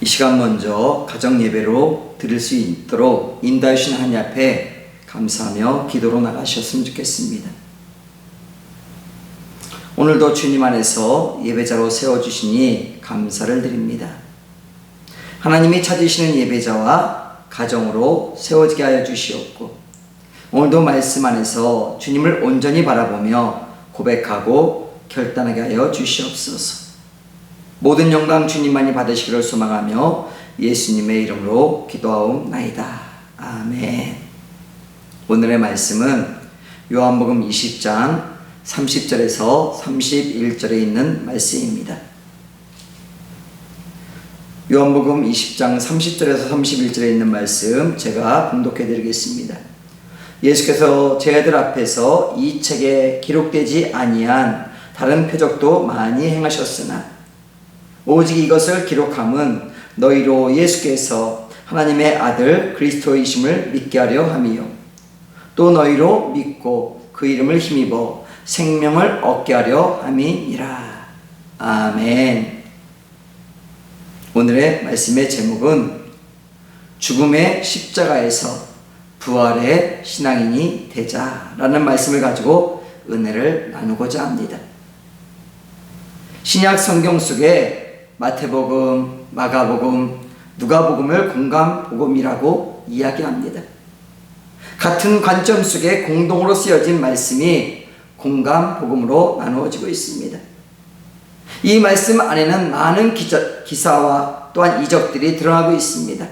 이 시간 먼저 가정 예배로 드릴 수 있도록 인도해 주신 하나님 앞에 감사하며 기도로 나가셨으면 좋겠습니다. 오늘도 주님 안에서 예배자로 세워주시니 감사를 드립니다. 하나님이 찾으시는 예배자와 가정으로 세워지게 하여 주시옵고, 오늘도 말씀 안에서 주님을 온전히 바라보며 고백하고 결단하게 하여 주시옵소서. 모든 영광 주님만이 받으시기를 소망하며 예수님의 이름으로 기도하옵나이다. 아멘. 오늘의 말씀은 요한복음 20장 30절에서 31절에 있는 말씀입니다. 요한복음 20장 30절에서 31절에 있는 말씀 제가 봉독해 드리겠습니다. 예수께서 제자들 앞에서 이 책에 기록되지 아니한 다른 표적도 많이 행하셨으나 오직 이것을 기록함은 너희로 예수께서 하나님의 아들 그리스도이심을 믿게 하려 함이요, 또 너희로 믿고 그 이름을 힘입어 생명을 얻게 하려 함이니라. 아멘. 오늘의 말씀의 제목은 죽음의 십자가에서 부활의 신앙인이 되자라는 말씀을 가지고 은혜를 나누고자 합니다. 신약 성경 속에 마태복음, 마가복음, 누가복음을 공감복음이라고 이야기합니다. 같은 관점 속에 공동으로 쓰여진 말씀이 공감복음으로 나누어지고 있습니다. 이 말씀 안에는 많은 기사와 또한 이적들이 드러나고 있습니다.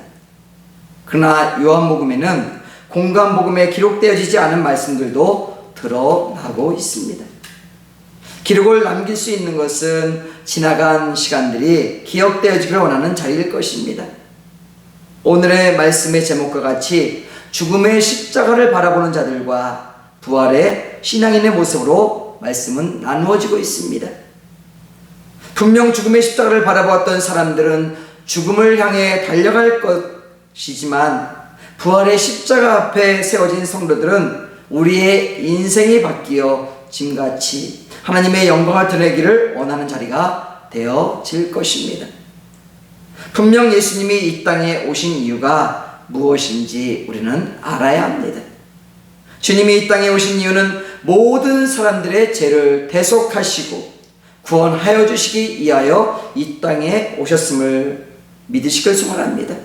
그러나 요한복음에는 공감복음에 기록되어지지 않은 말씀들도 드러나고 있습니다. 기록을 남길 수 있는 것은 지나간 시간들이 기억되어지기를 원하는 자리일 것입니다. 오늘의 말씀의 제목과 같이 죽음의 십자가를 바라보는 자들과 부활의 신앙인의 모습으로 말씀은 나누어지고 있습니다. 분명 죽음의 십자가를 바라보았던 사람들은 죽음을 향해 달려갈 것이지만, 부활의 십자가 앞에 세워진 성도들은 우리의 인생이 바뀌어 지금같이 하나님의 영광을 드러내기를 원하는 자리가 되어질 것입니다. 분명 예수님이 이 땅에 오신 이유가 무엇인지 우리는 알아야 합니다. 주님이 이 땅에 오신 이유는 모든 사람들의 죄를 대속하시고 구원하여 주시기 위하여 이 땅에 오셨음을 믿으시길 소망합니다.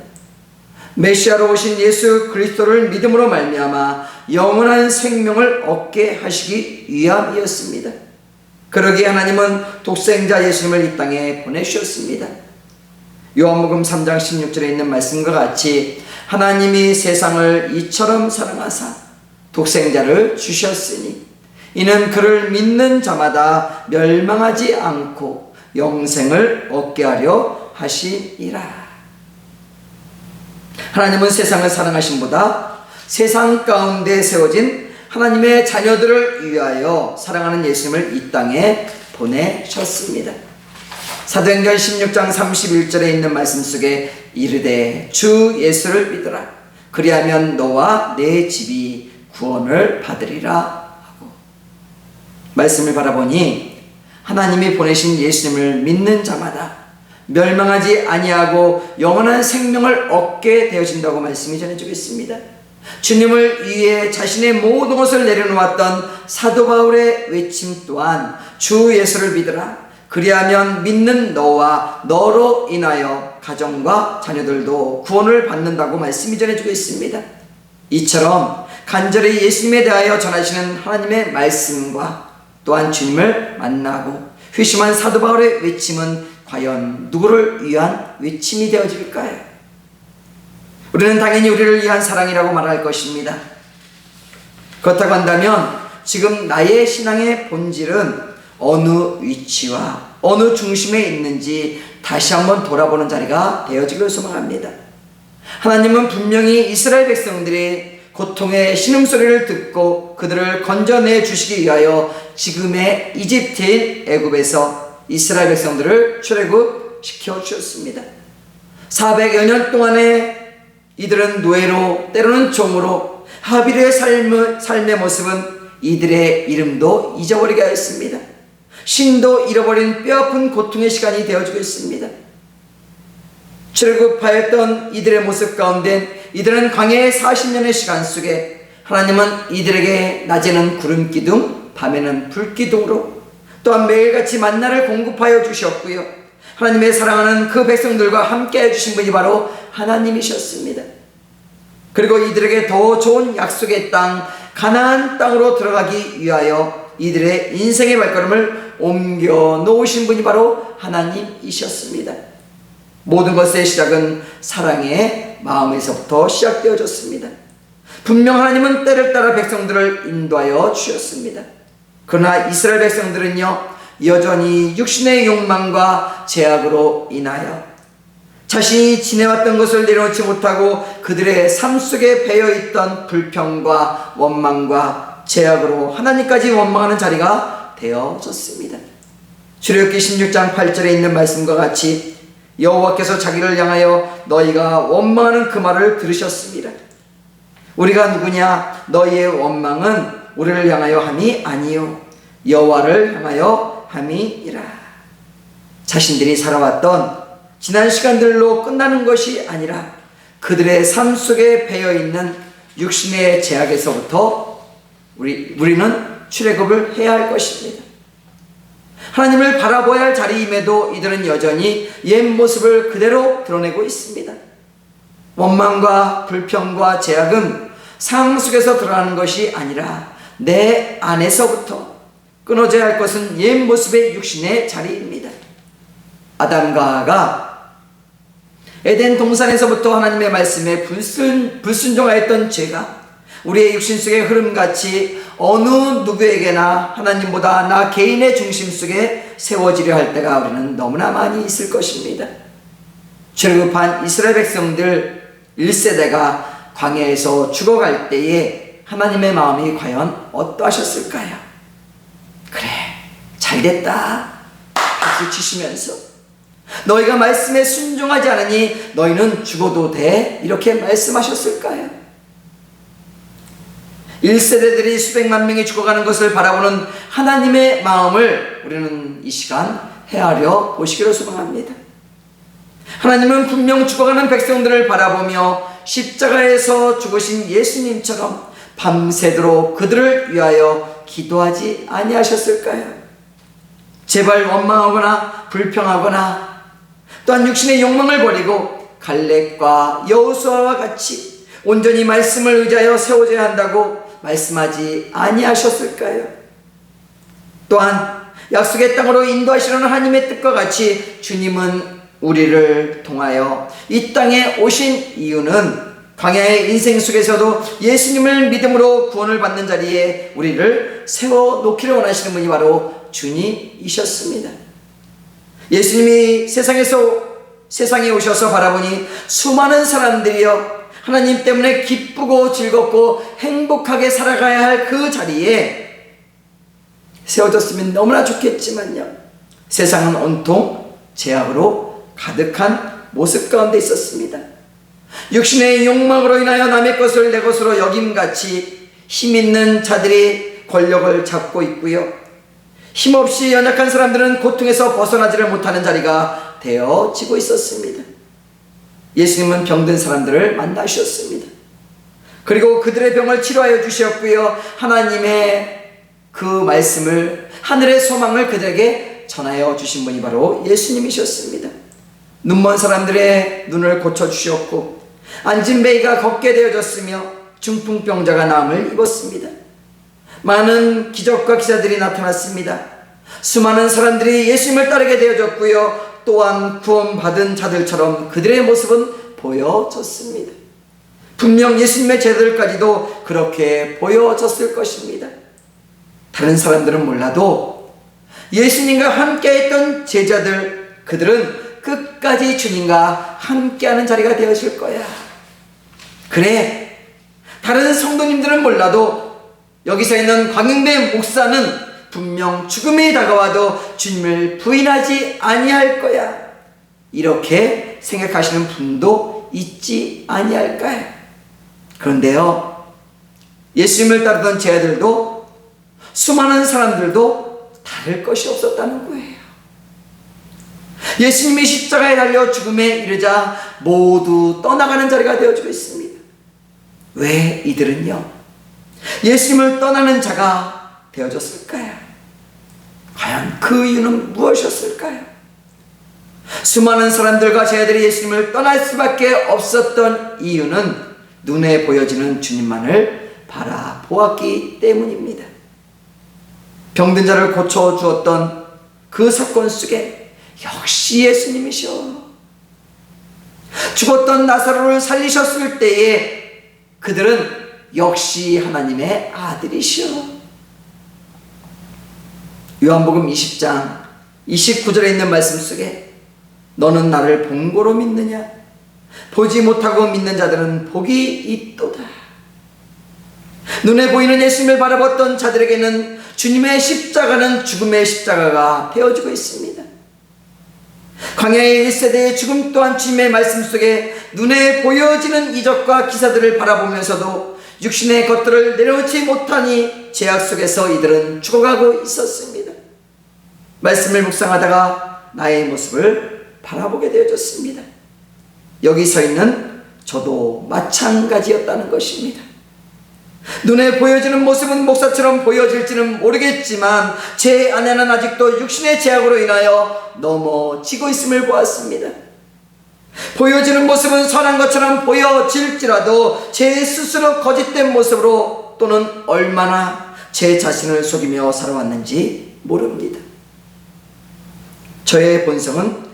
메시아로 오신 예수 그리스도를 믿음으로 말미암아 영원한 생명을 얻게 하시기 위함이었습니다. 그러기에 하나님은 독생자 예수님을 이 땅에 보내주셨습니다. 요한복음 3장 16절에 있는 말씀과 같이 하나님이 세상을 이처럼 사랑하사 독생자를 주셨으니 이는 그를 믿는 자마다 멸망하지 않고 영생을 얻게 하려 하시니라. 하나님은 세상을 사랑하심보다 세상 가운데 세워진 하나님의 자녀들을 위하여 사랑하는 예수님을 이 땅에 보내셨습니다. 사도행전 16장 31절에 있는 말씀 속에 이르되 주 예수를 믿으라, 그리하면 너와 내 집이 구원을 받으리라 하고, 말씀을 바라보니 하나님이 보내신 예수님을 믿는 자마다 멸망하지 아니하고 영원한 생명을 얻게 되어진다고 말씀이 전해지고 있습니다. 주님을 위해 자신의 모든 것을 내려놓았던 사도 바울의 외침 또한 주 예수를 믿으라, 그리하면 믿는 너와 너로 인하여 가정과 자녀들도 구원을 받는다고 말씀이 전해지고 있습니다. 이처럼 간절히 예수님에 대하여 전하시는 하나님의 말씀과 또한 주님을 만나고 회심한 사도 바울의 외침은 과연 누구를 위한 외침이 되어질까요? 우리는 당연히 우리를 위한 사랑이라고 말할 것입니다. 그렇다고 한다면 지금 나의 신앙의 본질은 어느 위치와 어느 중심에 있는지 다시 한번 돌아보는 자리가 되어지기를 소망합니다. 하나님은 분명히 이스라엘 백성들이 고통의 신음소리를 듣고 그들을 건져내 주시기 위하여 지금의 이집트인 애굽에서 이스라엘 백성들을 출애굽시켜 주셨습니다. 400여 년 동안에 이들은 노예로 때로는 종으로 하빌의 삶의 모습은 이들의 이름도 잊어버리게 하였습니다. 신도 잃어버린 뼈아픈 고통의 시간이 되어주고 있습니다. 출애굽하였던 이들의 모습 가운데 이들은 광야의 40년의 시간 속에 하나님은 이들에게 낮에는 구름 기둥, 밤에는 불 기둥으로 또한 매일같이 만나를 공급하여 주셨고요. 하나님의 사랑하는 그 백성들과 함께 해주신 분이 바로 하나님이셨습니다. 그리고 이들에게 더 좋은 약속의 땅, 가나안 땅으로 들어가기 위하여 이들의 인생의 발걸음을 옮겨 놓으신 분이 바로 하나님이셨습니다. 모든 것의 시작은 사랑의 마음에서부터 시작되어졌습니다. 분명 하나님은 때를 따라 백성들을 인도하여 주셨습니다. 그러나 이스라엘 백성들은요, 여전히 육신의 욕망과 제약으로 인하여 자신이 지내왔던 것을 내려놓지 못하고 그들의 삶 속에 배어있던 불평과 원망과 제약으로 하나님까지 원망하는 자리가 되어졌습니다. 출애굽기 16장 8절에 있는 말씀과 같이 여호와께서 자기를 향하여 너희가 원망하는 그 말을 들으셨습니다. 우리가 누구냐? 너희의 원망은 우리를 향하여 함이 아니요 여호와를 향하여 함이니라. 자신들이 살아왔던 지난 시간들로 끝나는 것이 아니라 그들의 삶 속에 배어있는 육신의 제약에서부터 우리는 출애굽을 해야 할 것입니다. 하나님을 바라보아야 할 자리임에도 이들은 여전히 옛 모습을 그대로 드러내고 있습니다. 원망과 불평과 제약은 상황 속에서 드러나는 것이 아니라 내 안에서부터 끊어져야 할 것은 옛 모습의 육신의 자리입니다. 아담과 하와가 에덴 동산에서부터 하나님의 말씀에 불순종하였던 죄가 우리의 육신 속의 흐름같이 어느 누구에게나 하나님보다 나 개인의 중심 속에 세워지려 할 때가 우리는 너무나 많이 있을 것입니다. 출애굽한 이스라엘 백성들 1세대가 광야에서 죽어갈 때에 하나님의 마음이 과연 어떠하셨을까요? 그래, 잘됐다 박수 치시면서 너희가 말씀에 순종하지 않으니 너희는 죽어도 돼 이렇게 말씀하셨을까요? 1세대들이 수백만 명이 죽어가는 것을 바라보는 하나님의 마음을 우리는 이 시간 헤아려 보시기를 소망합니다. 하나님은 분명 죽어가는 백성들을 바라보며 십자가에서 죽으신 예수님처럼 밤새도록 그들을 위하여 기도하지 아니하셨을까요? 제발 원망하거나 불평하거나 또한 육신의 욕망을 버리고 갈렙과 여호수아와 같이 온전히 말씀을 의지하여 세워져야 한다고 말씀하지 아니하셨을까요? 또한 약속의 땅으로 인도하시려는 하나님의 뜻과 같이 주님은 우리를 통하여 이 땅에 오신 이유는 광야의 인생 속에서도 예수님을 믿음으로 구원을 받는 자리에 우리를 세워놓기를 원하시는 분이 바로 주님이셨습니다. 예수님이 세상에 오셔서 바라보니 수많은 사람들이여 하나님 때문에 기쁘고 즐겁고 행복하게 살아가야 할 그 자리에 세워졌으면 너무나 좋겠지만요, 세상은 온통 제약으로 가득한 모습 가운데 있었습니다. 육신의 욕망으로 인하여 남의 것을 내 것으로 여김같이 힘있는 자들이 권력을 잡고 있고요, 힘없이 연약한 사람들은 고통에서 벗어나지를 못하는 자리가 되어지고 있었습니다. 예수님은 병든 사람들을 만나셨습니다. 그리고 그들의 병을 치료하여 주셨고요, 하나님의 그 말씀을, 하늘의 소망을 그들에게 전하여 주신 분이 바로 예수님이셨습니다. 눈먼 사람들의 눈을 고쳐주셨고 앉은 베이가 걷게 되어졌으며 중풍병자가 나음을 입었습니다. 많은 기적과 기사들이 나타났습니다. 수많은 사람들이 예수님을 따르게 되어졌고요, 또한 구원받은 자들처럼 그들의 모습은 보여졌습니다. 분명 예수님의 제자들까지도 그렇게 보여졌을 것입니다. 다른 사람들은 몰라도 예수님과 함께했던 제자들, 그들은 끝까지 주님과 함께하는 자리가 되어질 거야. 그래, 다른 성도님들은 몰라도 여기서 있는 광영배 목사는 분명 죽음이 다가와도 주님을 부인하지 아니할 거야, 이렇게 생각하시는 분도 있지 아니할까요? 그런데요, 예수님을 따르던 제자들도 수많은 사람들도 다를 것이 없었다는 거예요. 예수님이 십자가에 달려 죽음에 이르자 모두 떠나가는 자리가 되어지고 있습니다. 왜 이들은요 예수님을 떠나는 자가 되어졌을까요? 과연 그 이유는 무엇이었을까요? 수많은 사람들과 제자들이 예수님을 떠날 수밖에 없었던 이유는 눈에 보여지는 주님만을 바라보았기 때문입니다. 병든 자를 고쳐주었던 그 사건 속에 역시 예수님이셔. 죽었던 나사로를 살리셨을 때에 그들은 역시 하나님의 아들이시오. 요한복음 20장 29절에 있는 말씀 속에 너는 나를 본고로 믿느냐? 보지 못하고 믿는 자들은 복이 있도다. 눈에 보이는 예수님을 바라봤던 자들에게는 주님의 십자가는 죽음의 십자가가 되어지고 있습니다. 광야의 1세대의 죽음 또한 주님의 말씀 속에 눈에 보여지는 이적과 기사들을 바라보면서도 육신의 것들을 내려놓지 못하니 죄악 속에서 이들은 죽어가고 있었습니다. 말씀을 묵상하다가 나의 모습을 바라보게 되어졌습니다. 여기 서 있는 저도 마찬가지였다는 것입니다. 눈에 보여지는 모습은 목사처럼 보여질지는 모르겠지만 제 안에는 아직도 육신의 죄악으로 인하여 넘어지고 있음을 보았습니다. 보여지는 모습은 선한 것처럼 보여질지라도 제 스스로 거짓된 모습으로 또는 얼마나 제 자신을 속이며 살아왔는지 모릅니다. 저의 본성은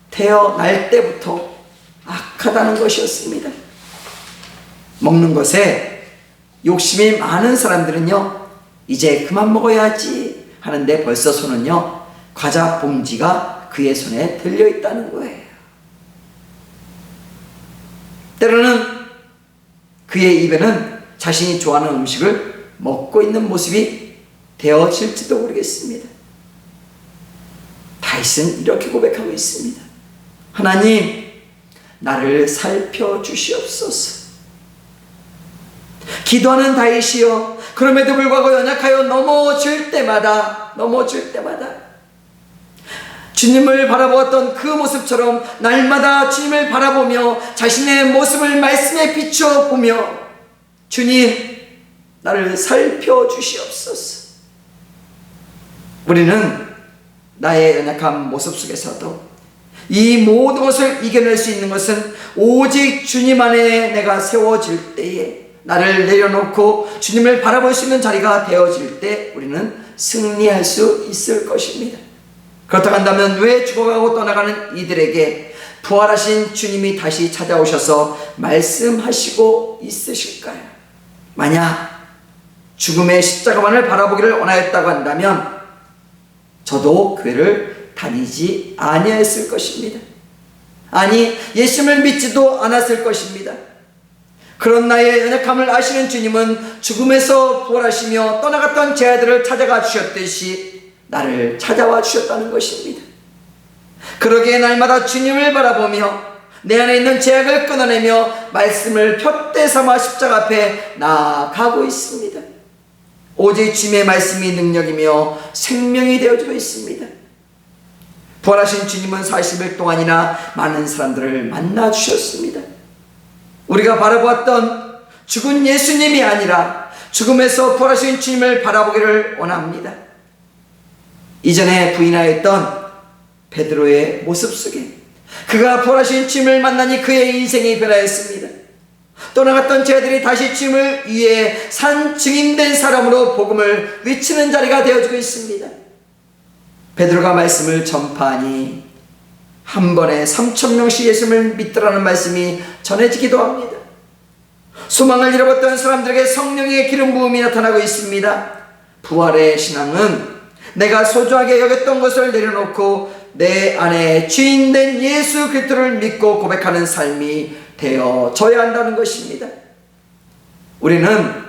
태어날 때부터 악하다는 것이었습니다. 먹는 것에 욕심이 많은 사람들은요 이제 그만 먹어야지 하는데 벌써 손은요 과자 봉지가 그의 손에 들려 있다는 거예요. 때로는 그의 입에는 자신이 좋아하는 음식을 먹고 있는 모습이 되어질지도 모르겠습니다. 다윗은 이렇게 고백하고 있습니다. 하나님, 나를 살펴주시옵소서. 기도하는 다윗이요, 그럼에도 불구하고 연약하여 넘어질 때마다 주님을 바라보았던 그 모습처럼 날마다 주님을 바라보며 자신의 모습을 말씀에 비춰보며 주님, 나를 살펴주시옵소서. 우리는 나의 연약한 모습 속에서도 이 모든 것을 이겨낼 수 있는 것은 오직 주님 안에 내가 세워질 때에, 나를 내려놓고 주님을 바라볼 수 있는 자리가 되어질 때 우리는 승리할 수 있을 것입니다. 그렇다고 한다면 왜 죽어가고 떠나가는 이들에게 부활하신 주님이 다시 찾아오셔서 말씀하시고 있으실까요? 만약 죽음의 십자가만을 바라보기를 원하였다고 한다면 저도 교회를 다니지 아니했을 것입니다. 아니, 예수님을 믿지도 않았을 것입니다. 그런 나의 연약함을 아시는 주님은 죽음에서 부활하시며 떠나갔던 제 아들을 찾아가 주셨듯이 나를 찾아와 주셨다는 것입니다. 그러기에 날마다 주님을 바라보며 내 안에 있는 죄악을 끊어내며 말씀을 푯대 삼아 십자가 앞에 나아가고 있습니다. 오직 주님의 말씀이 능력이며 생명이 되어주고 있습니다. 부활하신 주님은 40일 동안이나 많은 사람들을 만나 주셨습니다. 우리가 바라보았던 죽은 예수님이 아니라 죽음에서 부활하신 주님을 바라보기를 원합니다. 이전에 부인하였던 베드로의 모습 속에 그가 부활하신 주님을 만나니 그의 인생이 변하였습니다. 떠나갔던 제자들이 다시 주님을 위해 산 증인된 사람으로 복음을 외치는 자리가 되어지고 있습니다. 베드로가 말씀을 전파하니 한 번에 3,000명씩 예수님을 믿더라는 말씀이 전해지기도 합니다. 소망을 잃어버렸던 사람들에게 성령의 기름 부음이 나타나고 있습니다. 부활의 신앙은 내가 소중하게 여겼던 것을 내려놓고 내 안에 주인된 예수 그리스도를 믿고 고백하는 삶이 되어져야 한다는 것입니다. 우리는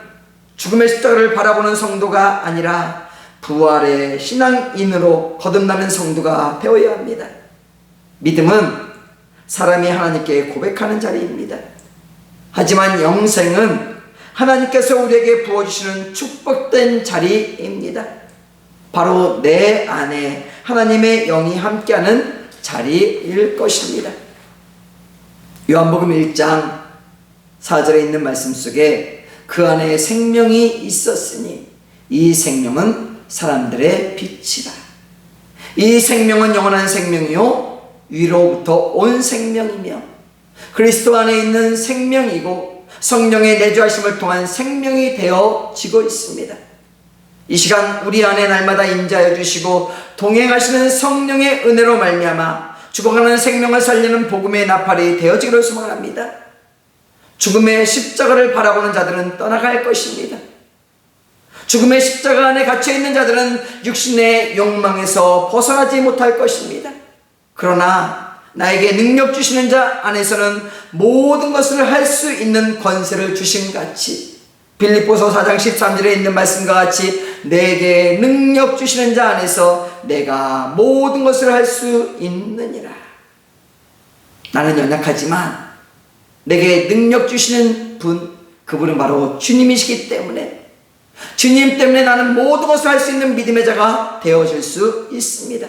죽음의 십자가를 바라보는 성도가 아니라 부활의 신앙인으로 거듭나는 성도가 되어야 합니다. 믿음은 사람이 하나님께 고백하는 자리입니다. 하지만 영생은 하나님께서 우리에게 부어주시는 축복된 자리입니다. 바로 내 안에 하나님의 영이 함께하는 자리일 것입니다. 요한복음 1장 4절에 있는 말씀 속에 그 안에 생명이 있었으니 이 생명은 사람들의 빛이라. 이 생명은 영원한 생명이요 위로부터 온 생명이며 그리스도 안에 있는 생명이고 성령의 내주하심을 통한 생명이 되어지고 있습니다. 이 시간 우리 안에 날마다 임재하여 주시고 동행하시는 성령의 은혜로 말미암아 죽어가는 생명을 살리는 복음의 나팔이 되어지기를 소망합니다. 죽음의 십자가를 바라보는 자들은 떠나갈 것입니다. 죽음의 십자가 안에 갇혀있는 자들은 육신의 욕망에서 벗어나지 못할 것입니다. 그러나 나에게 능력 주시는 자 안에서는 모든 것을 할 수 있는 권세를 주심같이 빌립보서 4장 13절에 있는 말씀과 같이 내게 능력 주시는 자 안에서 내가 모든 것을 할 수 있느니라. 나는 연약하지만 내게 능력 주시는 분, 그분은 바로 주님이시기 때문에 주님 때문에 나는 모든 것을 할 수 있는 믿음의 자가 되어질 수 있습니다.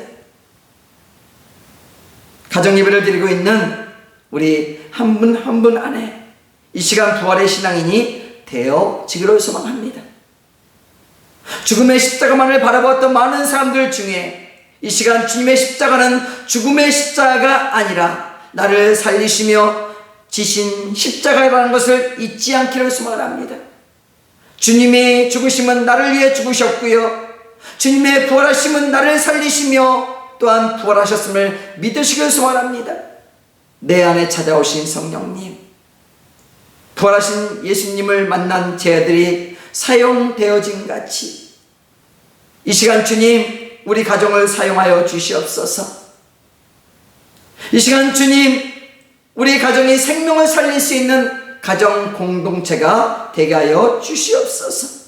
가정 예배를 드리고 있는 우리 한 분 한 분 안에 이 시간 부활의 신앙인이 되어지기를 소망합니다. 죽음의 십자가만을 바라보았던 많은 사람들 중에 이 시간 주님의 십자가는 죽음의 십자가가 아니라 나를 살리시며 지신 십자가라는 것을 잊지 않기를 소망합니다. 주님의 죽으심은 나를 위해 죽으셨고요, 주님의 부활하심은 나를 살리시며 또한 부활하셨음을 믿으시길 소원합니다. 내 안에 찾아오신 성령님, 부활하신 예수님을 만난 제 아들이 사용되어진 같이 이 시간 주님 우리 가정을 사용하여 주시옵소서. 이 시간 주님 우리 가정이 생명을 살릴 수 있는 가정 공동체가 되게 하여 주시옵소서.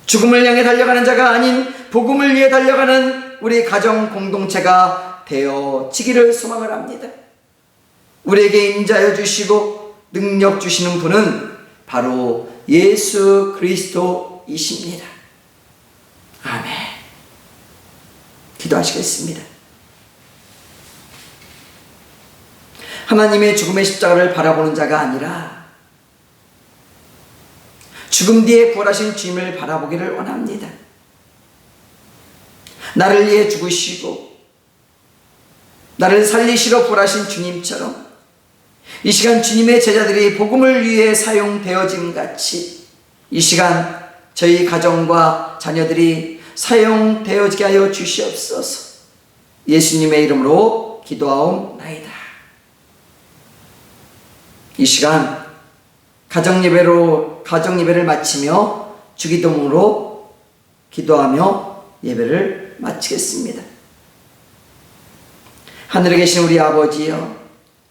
죽음을 향해 달려가는 자가 아닌 복음을 위해 달려가는 우리 가정 공동체가 되어지기를 소망을 합니다. 우리에게 임재하여 주시고 능력 주시는 분은 바로 예수 그리스도이십니다. 아멘. 기도하시겠습니다. 하나님의 죽음의 십자가를 바라보는 자가 아니라 죽음 뒤에 부활하신 주님을 바라보기를 원합니다. 나를 위해 죽으시고 나를 살리시러 부활하신 주님처럼 이 시간 주님의 제자들이 복음을 위해 사용되어짐 같이 이 시간 저희 가정과 자녀들이 사용되어지게 하여 주시옵소서. 예수님의 이름으로 기도하옵나이다. 이 시간 가정예배를 마치며 주기도문으로 기도하며 예배를 마치겠습니다. 하늘에 계신 우리 아버지여,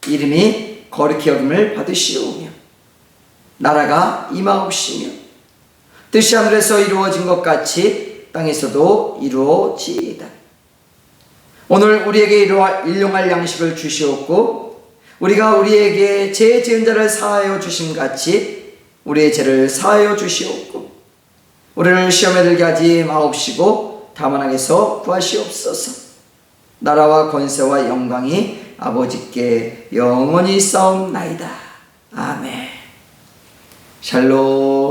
이름이 거룩히 여김을 받으시오며 나라가 임하옵시며 뜻이 하늘에서 이루어진 것 같이 땅에서도 이루어지이다. 오늘 우리에게 일용할 양식을 주시옵고 우리가 우리에게 죄 지은 자를 사하여 주신 같이 우리의 죄를 사하여 주시옵고 우리를 시험에 들게 하지 마옵시고 다만 악에서 구하시옵소서. 나라와 권세와 영광이 아버지께 영원히 싸움나이다. 아멘. 샬롬.